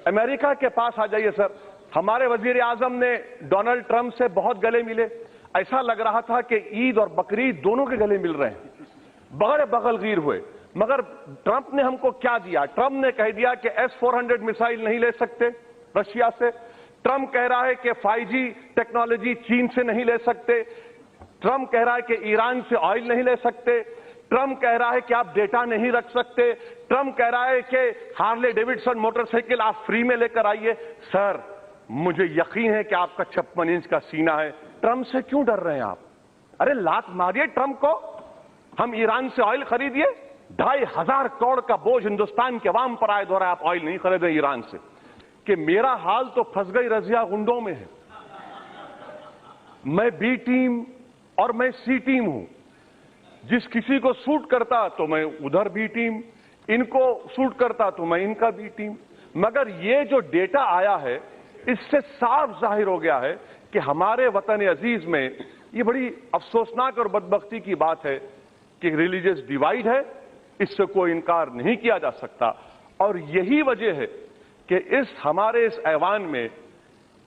America के पास आ जाइए sir. हमारे वजीर आजम ने डोनाल्ड ट्रंप से बहुत गले मिले, ऐसा लग रहा था कि ईद और बकरीद दोनों के गले मिल रहे हैं, बगल बगलगीर हुए। मगर ट्रंप ने हमको क्या दिया? ट्रंप ने कह दिया कि S-400 मिसाइल नहीं ले सकते रशिया से। ट्रंप कह रहा है कि 5G टेक्नोलॉजी चीन से नहीं ले सकते। ट्रंप कह रहा है कि ईरान से ऑयल नहीं ले सकते। ट्रंप कह रहा है कि आप डेटा नहीं रख सकते। ट्रंप कह रहा है कि हार्ले डेविडसन मोटरसाइकिल आप फ्री में लेकर आइए। सर, मुझे यकीन है कि आपका 56 इंच का सीना है, ट्रंप से क्यों डर रहे हैं आप? अरे लात मारिए ट्रंप को। हम ईरान से ऑयल खरीदिए, 2,500 करोड़ का बोझ हिंदुस्तान के अवाम पर आयद हो रहा है, आप ऑयल नहीं खरीदे ईरान से। कि मेरा हाल तो फंस गई रजिया गुंडों में है। मैं बी टीम और मैं सी टीम हूं। जिस किसी को सूट करता तो मैं उधर बी टीम, इनको सूट करता तो मैं इनका बी टीम। मगर ये जो डेटा आया है, इससे साफ जाहिर हो गया है कि हमारे वतन अजीज में ये बड़ी अफसोसनाक और बदबख्ती की बात है कि रिलीजियस डिवाइड है, इससे कोई इनकार नहीं किया जा सकता। और यही वजह है कि हमारे इस ऐवान में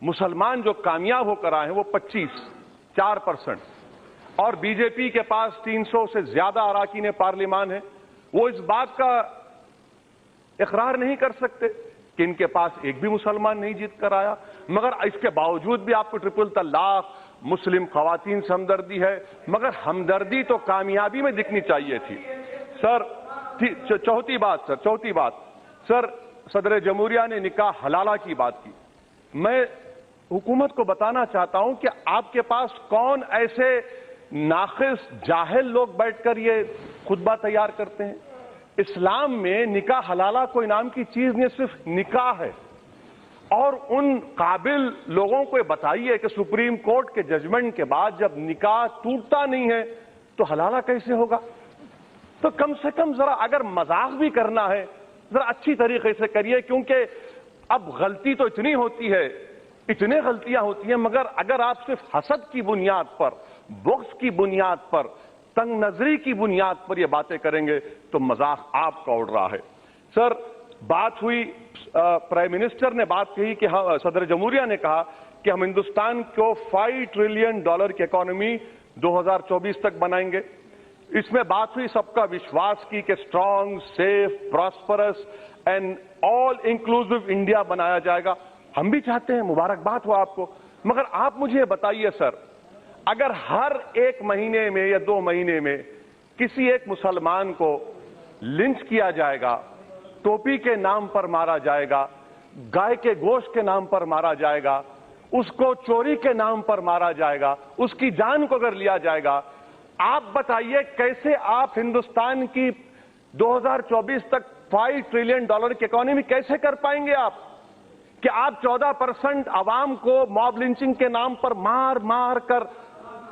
मुसलमान जो कामयाब होकर आए हैं वो 4% और बीजेपी के पास 300 से ज्यादा अराकीन पार्लिमान है। वो इस बात का इकरार नहीं कर सकते कि इनके पास एक भी मुसलमान नहीं जीत कर आया। मगर इसके बावजूद भी आपको ट्रिपल तलाक, मुस्लिम खवातीन से हमदर्दी है, मगर हमदर्दी तो कामयाबी में दिखनी चाहिए थी। सर, चौथी बात सर, सदर जमहूरिया ने निकाह हलाला की बात की। मैं हुकूमत को बताना चाहता हूं कि आपके पास कौन ऐसे नाखिस जाहिल लोग बैठकर ये खुतबा तैयार करते हैं? इस्लाम में निकाह हलाला कोई नाम की चीज नहीं, सिर्फ निकाह है। और उन काबिल लोगों को बताइए कि सुप्रीम कोर्ट के जजमेंट के बाद जब निकाह टूटता नहीं है तो हलाला कैसे होगा? तो कम से कम जरा अगर मजाक भी करना है जरा अच्छी तरीके से करिए, क्योंकि अब गलती तो इतनी होती है, इतने गलतियां होती हैं, मगर अगर आप सिर्फ हसद की बुनियाद पर, बुग़्ज़ की बुनियाद पर, तंग नजरी की बुनियाद पर ये बातें करेंगे तो मजाक आपका उड़ रहा है। सर, बात हुई, प्राइम मिनिस्टर ने बात कही कि सदर जमहूरिया ने कहा कि हम हिंदुस्तान को $5 ट्रिलियन की इकोनॉमी 2024 तक बनाएंगे। इसमें बात हुई सबका विश्वास की कि strong, safe, prosperous and all inclusive India बनाया जाएगा। हम भी चाहते हैं, मुबारकबाद हो आपको। मगर आप मुझे बताइए सर, अगर हर 1 महीने में या 2 महीने में किसी एक मुसलमान को लिंच किया जाएगा, टोपी के नाम पर मारा जाएगा, गाय के गोश्त के नाम पर मारा जाएगा, उसको चोरी के नाम पर मारा जाएगा, उसकी जान को अगर लिया जाएगा, आप बताइए कैसे आप हिंदुस्तान की 2024 तक $5 ट्रिलियन की इकोनॉमी कैसे कर पाएंगे आप? कि आप 14% आवाम को मॉब लिंचिंग के नाम पर मार मार कर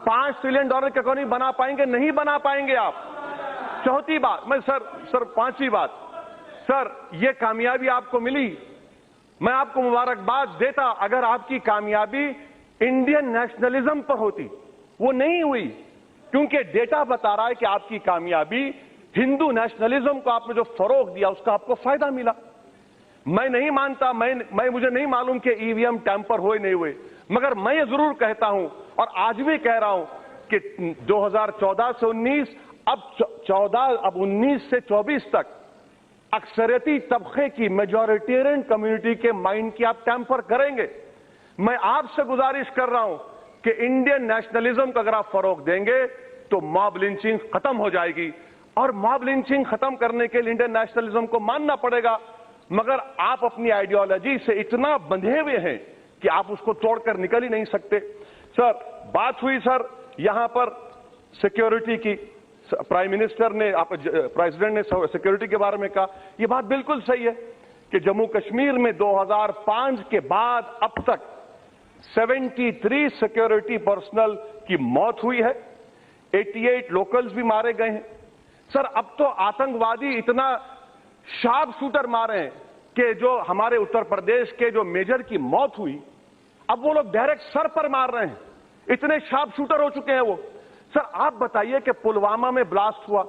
$5 ट्रिलियन की इकोनॉमी बना पाएंगे? नहीं बना पाएंगे आप। चौथी बात, मैं सर पांचवी बात, सर ये कामयाबी आपको मिली, मैं आपको मुबारकबाद देता अगर आपकी कामयाबी इंडियन नेशनलिज्म पर होती। वो नहीं हुई, क्योंकि डेटा बता रहा है कि आपकी कामयाबी हिंदू नेशनलिज्म को आपने जो फरोग दिया उसका आपको फायदा मिला। मैं नहीं मानता, मुझे नहीं मालूम कि ईवीएम टैंपर हुए नहीं हुए, मगर मैं ये जरूर कहता हूं और आज भी कह रहा हूं कि 2014 से 19, अब 19 से 24 तक अक्सरियती तबके की, मेजॉरिटेरियन कम्युनिटी के माइंड की आप टैंपर करेंगे। मैं आपसे गुजारिश कर रहा हूं कि इंडियन नेशनलिज्म को अगर आप फरोग देंगे तो मॉब लिंचिंग खत्म हो जाएगी, और मॉब लिंचिंग खत्म करने के लिए इंडियन नेशनलिज्म को मानना पड़ेगा। मगर आप अपनी आइडियोलॉजी से इतना बंधे हुए हैं कि आप उसको तोड़कर निकल ही नहीं सकते। सर, बात हुई सर यहां पर सिक्योरिटी की, प्राइम मिनिस्टर ने, प्रेसिडेंट ने सिक्योरिटी के बारे में कहा। यह बात बिल्कुल सही है कि जम्मू कश्मीर में 2005 के बाद अब तक 73 सिक्योरिटी पर्सनल की मौत हुई है, 88 लोकल्स भी मारे गए हैं। सर, अब तो आतंकवादी इतना शार्प शूटर मारे हैं कि जो हमारे उत्तर प्रदेश के जो मेजर की मौत हुई, अब वो लोग डायरेक्ट सर पर मार रहे हैं, इतने शार्प शूटर हो चुके हैं वो। सर, आप बताइए कि पुलवामा में ब्लास्ट हुआ,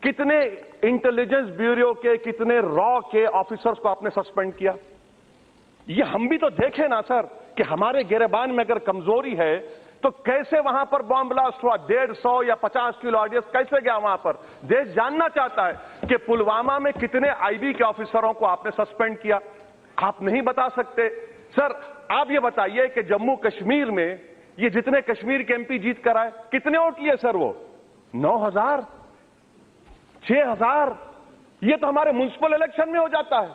कितने इंटेलिजेंस ब्यूरो के, कितने रॉ के ऑफिसर्स को आपने सस्पेंड किया? ये हम भी तो देखें ना सर कि हमारे गिरबान में अगर कमजोरी है तो कैसे वहां पर बॉम्ब ब्लास्ट हुआ, 150 या 50 किलो ऑडियंस कैसे गया वहां पर? देश जानना चाहता है कि पुलवामा में कितने आईबी के ऑफिसरों को आपने सस्पेंड किया, आप नहीं बता सकते। सर आप ये बताइए कि जम्मू कश्मीर में ये जितने कश्मीर के एमपी जीत कर आए, कितने वोट लिए सर? वो 9,000, 6,000। ये तो हमारे म्युनिसिपल इलेक्शन में हो जाता है।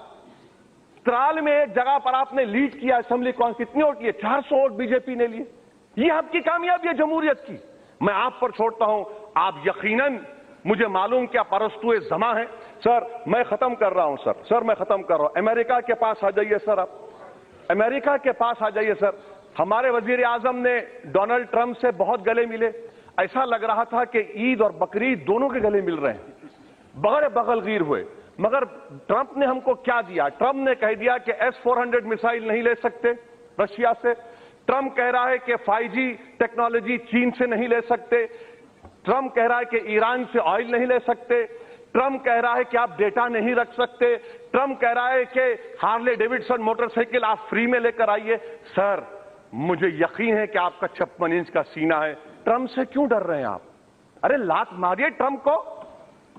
त्राल में एक जगह पर आपने लीड किया असेंबली कौन, कितने वोट लिए? 400 वोट बीजेपी ने लिए। ये आपकी कामयाबी है जमहूरियत की। मैं आप पर छोड़ता हूं, आप यकीनन, मुझे मालूम क्या परस्तुए जमा है। सर मैं खत्म कर रहा हूं सर मैं खत्म कर रहा हूं। अमेरिका के पास आ जाइए सर, आप अमेरिका के पास आ जाइए सर। हमारे वजीर आजम ने डोनाल्ड ट्रंप से बहुत गले मिले, ऐसा लग रहा था कि ईद और बकरीद दोनों के गले मिल रहे हैं, बगैर बगलगीर हुए। मगर ट्रंप ने हमको क्या दिया? ट्रंप ने कह दिया कि S-400 मिसाइल नहीं ले सकते रशिया से। ट्रंप कह रहा है कि 5G टेक्नोलॉजी चीन से नहीं ले सकते। ट्रंप कह रहा है कि ईरान से ऑयल नहीं ले सकते। ट्रंप कह रहा है कि आप डेटा नहीं रख सकते। ट्रंप कह रहा है कि हार्ले डेविडसन मोटरसाइकिल आप फ्री में लेकर आइए। सर मुझे यकीन है कि आपका 56 इंच का सीना है, ट्रंप से क्यों डर रहे हैं आप? अरे लात मारिए ट्रंप को।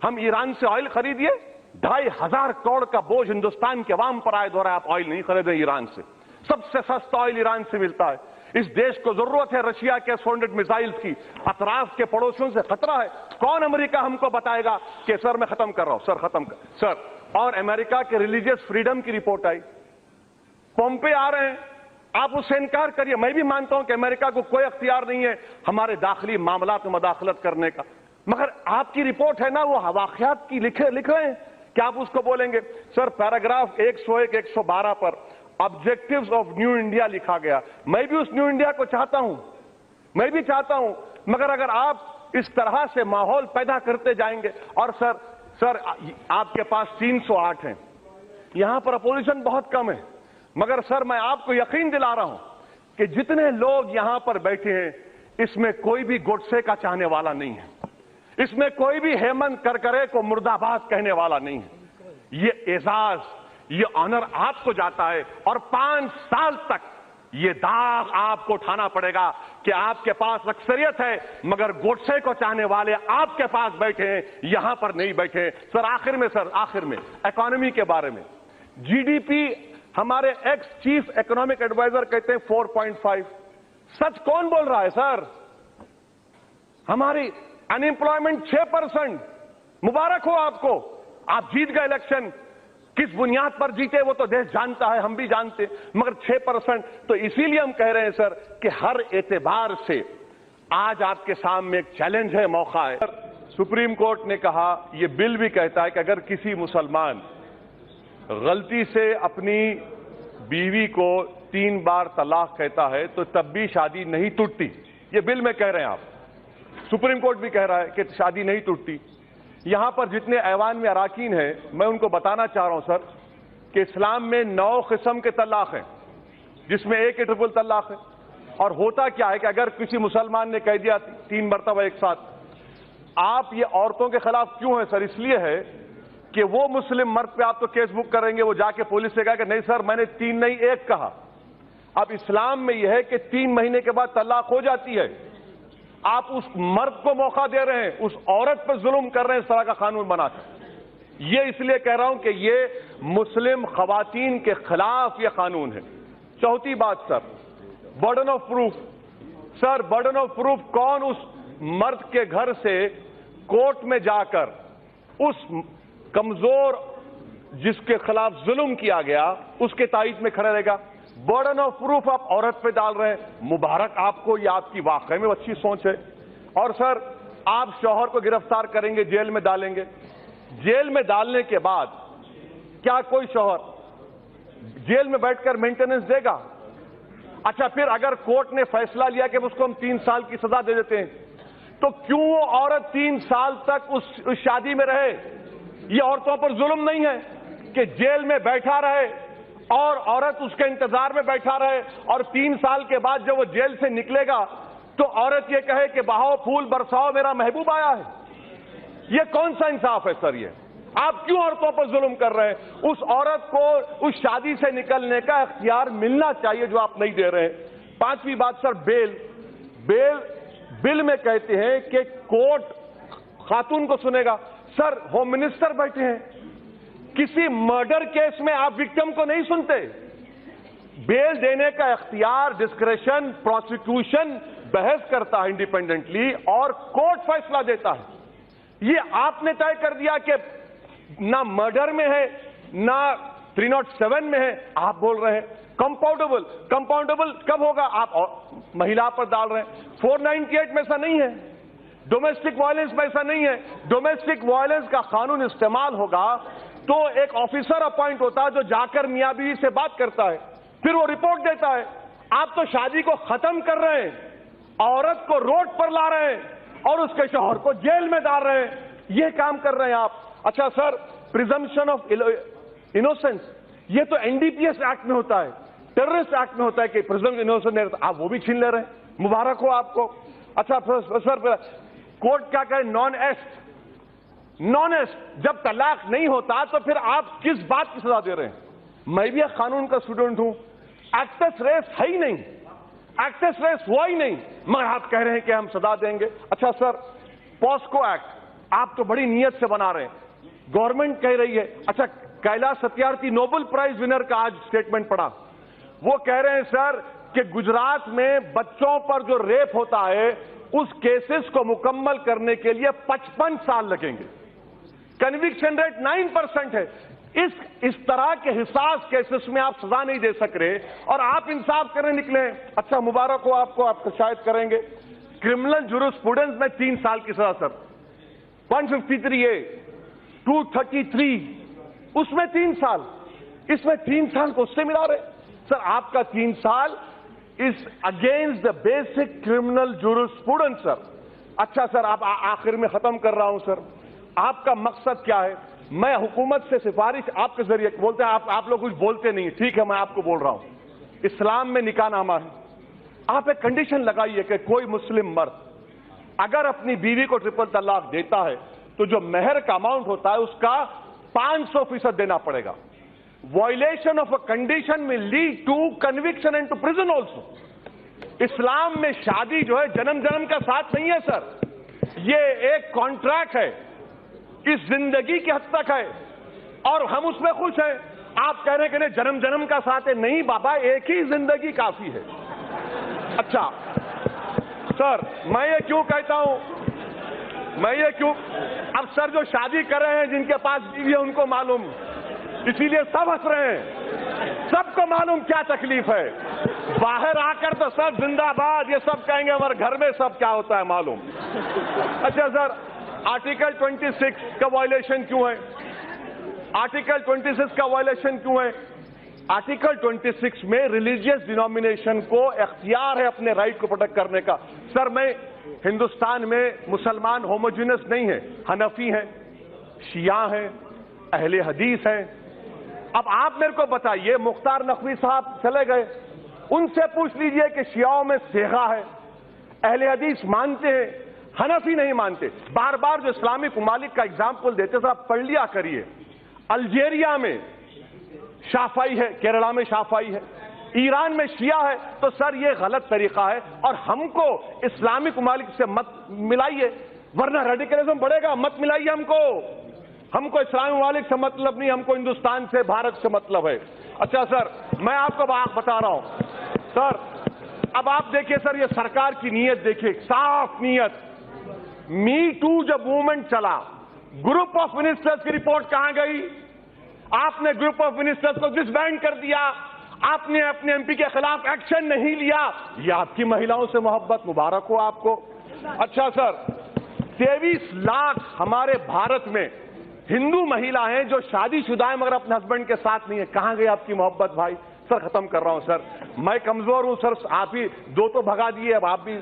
हम ईरान से ऑयल खरीदिए, 2,500 करोड़ का बोझ हिंदुस्तान के अवाम पर आयद हो रहा है, आप ऑयल नहीं खरीदे ईरान से। सबसे सस्ता ऑयल ईरान से मिलता है। इस देश को जरूरत है रशिया के S-400 मिसाइल्स की। अतराफ के पड़ोसियों से खतरा है। कौन अमेरिका हमको बताएगा कि सर मैं खत्म कर रहा हूं, सर खत्म कर सर। और अमेरिका के रिलीजियस फ्रीडम की रिपोर्ट आई, पोम्पे आ रहे हैं, आप उससे इनकार करिए। मैं भी मानता हूं कि अमेरिका को कोई अख्तियार नहीं है हमारे दाखिली मामलात में मदाखलत करने का, मगर आपकी रिपोर्ट है ना, वो वाकयात की लिख रहे हैं, क्या आप उसको बोलेंगे? सर पैराग्राफ 101, 112 पर ऑब्जेक्टिव्स ऑफ न्यू इंडिया लिखा गया। मैं भी उस न्यू इंडिया को चाहता हूं, मैं भी चाहता हूं, मगर अगर आप इस तरह से माहौल पैदा करते जाएंगे। और सर आपके पास 308 हैं, यहां पर अपोजिशन बहुत कम है, मगर सर मैं आपको यकीन दिला रहा हूं कि जितने लोग यहां पर बैठे हैं इसमें कोई भी गोडसे का चाहने वाला नहीं है, इसमें कोई भी हेमंत करकरे को मुर्दाबाद कहने वाला नहीं है। ये एजाज, ये ऑनर आपको जाता है और 5 साल तक ये दाग आपको उठाना पड़ेगा कि आपके पास अक्सरियत है मगर गोडसे को चाहने वाले आपके पास बैठे हैं, यहां पर नहीं बैठे। सर आखिर में इकोनॉमी के बारे में, जीडीपी हमारे एक्स चीफ इकोनॉमिक एडवाइजर कहते हैं 4.5। सच कौन बोल रहा है सर? हमारी अनएम्प्लॉयमेंट 6%। मुबारक हो आपको, आप जीत गए इलेक्शन। किस बुनियाद पर जीते वो तो देश जानता है, हम भी जानते, मगर 6%। तो इसीलिए हम कह रहे हैं सर कि हर एतबार से आज आपके सामने एक चैलेंज है, मौका है। सुप्रीम कोर्ट ने कहा, ये बिल भी कहता है कि अगर किसी मुसलमान गलती से अपनी बीवी को 3 बार तलाक कहता है तो तब भी शादी नहीं टूटती। ये बिल में कह रहे हैं आप, सुप्रीम कोर्ट भी कह रहा है कि शादी नहीं टूटती। यहां पर जितने ऐवान में अराकीन हैं, मैं उनको बताना चाह रहा हूं सर कि इस्लाम में 9 किस्म के तलाक हैं, जिसमें एक ही ट्रिपल तलाक है। और होता क्या है कि अगर किसी मुसलमान ने कह दिया 3 मरतबा एक साथ, आप ये औरतों के खिलाफ क्यों है सर? इसलिए है कि वो मुस्लिम मर्द पे आप तो केस बुक करेंगे, वो जाके पुलिस से कहा कि नहीं सर मैंने 3 नहीं 1 कहा। अब इस्लाम में यह है कि 3 महीने के बाद तलाक हो जाती है। आप उस मर्द को मौका दे रहे हैं, उस औरत पर जुल्म कर रहे हैं इस तरह का कानून बनाकर। ये इसलिए कह रहा हूं कि ये मुस्लिम खवातीन के खिलाफ ये कानून है। चौथी बात sir, burden of proof. Sir burden of proof, कौन उस मर्द के घर से कोर्ट में जाकर उस कमजोर जिसके खिलाफ जुल्म किया गया उसके तायद में खड़ा रहेगा? बर्डन ऑफ प्रूफ आप औरत पे डाल रहे हैं। मुबारक आपको, ये आपकी वाकई में अच्छी सोच है। और सर आप शौहर को गिरफ्तार करेंगे, जेल में डालेंगे, जेल में डालने के बाद क्या कोई शौहर जेल में बैठकर मेंटेनेंस देगा? अच्छा फिर अगर कोर्ट ने फैसला लिया कि उसको हम 3 साल की सजा दे देते हैं, तो क्यों वो औरत 3 साल तक उस शादी में रहे? ये औरतों पर जुल्म नहीं है कि जेल में बैठा रहे और औरत उसके इंतजार में बैठा रहे और 3 साल के बाद जब वो जेल से निकलेगा तो औरत ये कहे कि बहाओ फूल बरसाओ मेरा महबूब आया है? ये कौन सा इंसाफ है सर? آپ کیوں عورتوں پر ظلم کر رہے ہیں؟ اس عورت کو اس شادی سے نکلنے کا اختیار ملنا چاہیے جو آپ نہیں دے رہے ہیں۔ پانچویں بات سر، بل میں کہتے ہیں کہ کورٹ خاتون کو سنے گا۔ سر ہوم منسٹر بیٹھے ہیں، کسی مرڈر کیس میں آپ وکٹم کو نہیں سنتے؟ بیل دینے کا اختیار، ڈسکریشن، پروسیکیوشن بحث کرتا ہے انڈیپینڈنٹلی اور کورٹ فیصلہ دیتا ہے۔ یہ آپ نے طے کر دیا کہ نہ مرڈر میں ہے نہ 307 میں ہے، آپ بول رہے ہیں کمپاؤنڈیبل کب ہوگا؟ آپ مہیلا پر ڈال رہے ہیں۔ 498 میں ایسا نہیں ہے، ڈومیسٹک وائلنس میں ایسا نہیں ہے۔ ڈومیسٹک وائلنس کا قانون استعمال ہوگا تو ایک آفیسر اپوائنٹ ہوتا ہے جو جا کر میاں بیوی سے بات کرتا ہے، پھر وہ رپورٹ دیتا ہے۔ آپ تو شادی کو ختم کر رہے ہیں، عورت کو روڈ پر لا رہے ہیں اور اس کے شوہر کو جیل میں ڈال رہے ہیں، یہ کام کر رہے ہیں آپ۔ اچھا سر، پریزمپشن آف انوسنس، یہ تو NDPS ایکٹ میں ہوتا ہے، ٹیررسٹ ایکٹ میں ہوتا ہے کہ پریزمپشن انوسنس، آپ وہ بھی چھین لے رہے ہیں، مبارک ہو آپ کو۔ اچھا سر، کورٹ کیا کہے؟ نان ایسٹ جب طلاق نہیں ہوتا تو پھر آپ کس بات کی سزا دے رہے ہیں؟ میں بھی ایک قانون کا اسٹوڈنٹ ہوں، ایکٹس ریس ہے ہی نہیں، ایکٹس ریس ہوا ہی نہیں، مگر آپ کہہ رہے ہیں کہ ہم سزا دیں گے۔ اچھا سر، پاسکو ایکٹ آپ تو بڑی نیت سے بنا رہے ہیں، گورنمنٹ کہہ رہی ہے۔ اچھا، Kailash Satyarthi Nobel prize winner کا آج سٹیٹمنٹ پڑھا، وہ کہہ رہے ہیں سر کہ گجرات میں بچوں پر جو ریپ ہوتا ہے اس کیسز کو مکمل کرنے کے لیے 55 سال لگیں گے، کنوکشن ریٹ 9% ہے۔ اس طرح کے حساس کیسز میں آپ سزا نہیں دے سک رہے اور آپ انصاف کرنے نکلے ہیں۔ اچھا مبارک ہو آپ کو، آپ شاید کریں گے۔ کرمنل جورسپروڈنس میں 3 سال کی سزا سر، 153A 233 اس میں 3 سال، اس میں 3 سال کو اس سے ملا رہے سر۔ آپ کا 3 سال is against the basic criminal jurisprudence sir. اچھا سر، آپ آخر میں ختم کر رہا ہوں سر، آپ کا مقصد کیا ہے؟ میں حکومت سے سفارش آپ کے ذریعے بولتے ہیں، آپ لوگ کچھ بولتے نہیں، ٹھیک ہے میں آپ کو بول رہا ہوں، اسلام میں نکاح نامہ ہے، آپ ایک کنڈیشن لگائیے کہ کوئی مسلم مرد اگر اپنی بیوی کو ٹرپل طلاق دیتا ہے تو جو مہر کا اماؤنٹ ہوتا ہے اس کا 500% دینا پڑے گا۔ وائلیشن آف اے کنڈیشن میں lead to conviction and to prison also. اسلام میں شادی جو ہے جنم جنم کا ساتھ نہیں ہے سر، یہ ایک کانٹریکٹ ہے، اس زندگی کی حد تک ہے اور ہم اس میں خوش ہیں۔ آپ کہہ رہے ہیں کہ نہیں جنم جنم کا ساتھ ہے، نہیں بابا، ایک ہی زندگی کافی ہے۔ اچھا سر، میں یہ کیوں کہتا ہوں، اب سر جو شادی کر رہے ہیں جن کے پاس بیوی ہے ان کو معلوم، اسی لیے سب ہنس رہے ہیں، سب کو معلوم کیا تکلیف ہے۔ باہر آ کر تو سب زندہ باد یہ سب کہیں گے، ہمارے گھر میں سب کیا ہوتا ہے معلوم۔ اچھا سر، آرٹیکل 26 کا وائلیشن کیوں ہے؟ آرٹیکل 26 کا وائلیشن کیوں ہے؟ آرٹیکل 26 میں ریلیجیس ڈینومینیشن کو اختیار ہے اپنے رائٹ کو پروٹیکٹ کرنے کا۔ سر، میں ہندوستان میں مسلمان ہوموجینس نہیں ہیں، حنفی ہیں، شیعہ ہیں، اہل حدیث ہیں۔ اب آپ میرے کو بتائیے، مختار نقوی صاحب چلے گئے، ان سے پوچھ لیجئے کہ شیعوں میں صیغہ ہے، اہل حدیث مانتے ہیں، حنفی نہیں مانتے۔ بار بار جو اسلامی ممالک کا اگزامپل دیتے سر، آپ پڑھ لیا کریے۔ الجیریا میں شافعی ہے، کیرلا میں شافعی ہے، ایران میں شیعہ ہے، تو سر یہ غلط طریقہ ہے اور ہم کو اسلامی ممالک سے مت ملائیے ورنہ ریڈیکلزم بڑھے گا۔ مت ملائیے ہم کو اسلامی ممالک سے مطلب نہیں، ہم کو ہندوستان سے، بھارت سے مطلب ہے۔ اچھا سر، میں آپ کو بتا رہا ہوں سر، اب آپ دیکھیے سر، یہ سرکار کی نیت دیکھیے، صاف نیت۔ می ٹو جب موومنٹ چلا، گروپ آف منسٹرز کی رپورٹ کہاں گئی؟ آپ نے گروپ آف منسٹرز کو ڈس بینڈ کر دیا، آپ نے اپنے ایم پی کے خلاف ایکشن نہیں لیا، یہ آپ کی مہیلاؤں سے محبت، مبارک ہو آپ کو۔ اچھا سر، 23 لاکھ ہمارے بھارت میں ہندو مہیلا ہیں جو شادی شدہ ہیں مگر اپنے ہسبینڈ کے ساتھ نہیں ہے، کہاں گئی آپ کی محبت بھائی؟ سر ختم کر رہا ہوں سر، میں کمزور ہوں سر، آپ ہی 2 تو بھگا دیے، اب آپ بھی۔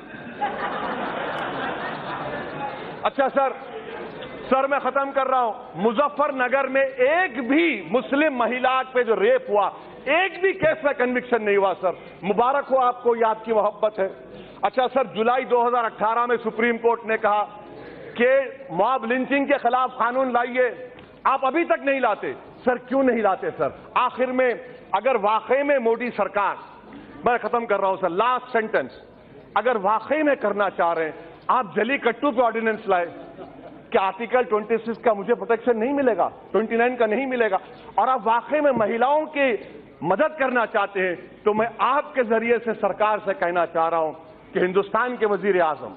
اچھا سر میں ختم کر رہا ہوں، مظفر نگر میں ایک بھی مسلم مہیلا پہ جو ریپ ہوا، ایک بھی کیس میں کنوکشن نہیں ہوا سر، مبارک ہو آپ کو، یہ آپ کی محبت ہے۔ اچھا سر، جولائی 2018 میں سپریم کورٹ نے کہا کہ موب لنچنگ کے خلاف قانون لائیے، آپ ابھی تک نہیں لاتے سر. کیوں نہیں لاتے سر؟ آخر میں اگر واقعی میں مودی سرکار، میں ختم کر رہا ہوں سر، لاسٹ سینٹنس، اگر واقعی میں کرنا چاہ رہے ہیں، آپ جلی کٹو پہ آرڈیننس لائے کہ آرٹیکل 26 کا مجھے پروٹیکشن نہیں ملے گا، 29 کا نہیں ملے گا، اور آپ واقعی میں مہیلاؤں کی مدد کرنا چاہتے ہیں، تو میں آپ کے ذریعے سے سرکار سے کہنا چاہ رہا ہوں کہ ہندوستان کے وزیر اعظم،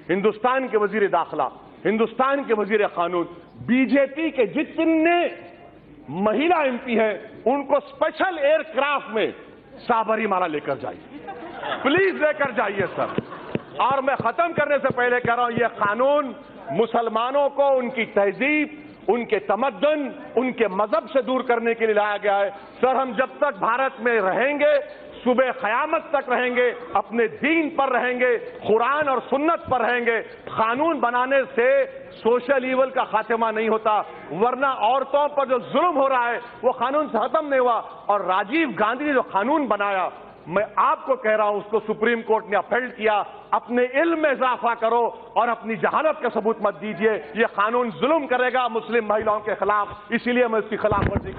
ہندوستان کے وزیر داخلہ، ہندوستان کے وزیر قانون، بی جے پی کے جتنے مہیلا ایم پی ہیں ان کو اسپیشل ایئر کرافٹ میں سابری مالا لے کر جائیے، پلیز لے کر جائیے سر. اور میں ختم کرنے سے پہلے کہہ رہا ہوں، یہ قانون مسلمانوں کو ان کی تہذیب، ان کے تمدن، ان کے مذہب سے دور کرنے کے لیے لایا گیا ہے. سر ہم جب تک بھارت میں رہیں گے، صبح قیامت تک رہیں گے، اپنے دین پر رہیں گے، قرآن اور سنت پر رہیں گے. قانون بنانے سے سوشل ایول کا خاتمہ نہیں ہوتا، ورنہ عورتوں پر جو ظلم ہو رہا ہے وہ قانون سے ختم نہیں ہوا. اور راجیو گاندھی نے جو قانون بنایا، میں آپ کو کہہ رہا ہوں، اس کو سپریم کورٹ نے اپیل کیا. اپنے علم میں اضافہ کرو اور اپنی جہالت کا ثبوت مت دیجیے. یہ قانون ظلم کرے گا مسلم مہیلاؤں کے خلاف، اسی لیے میں اس کی خلاف ورزی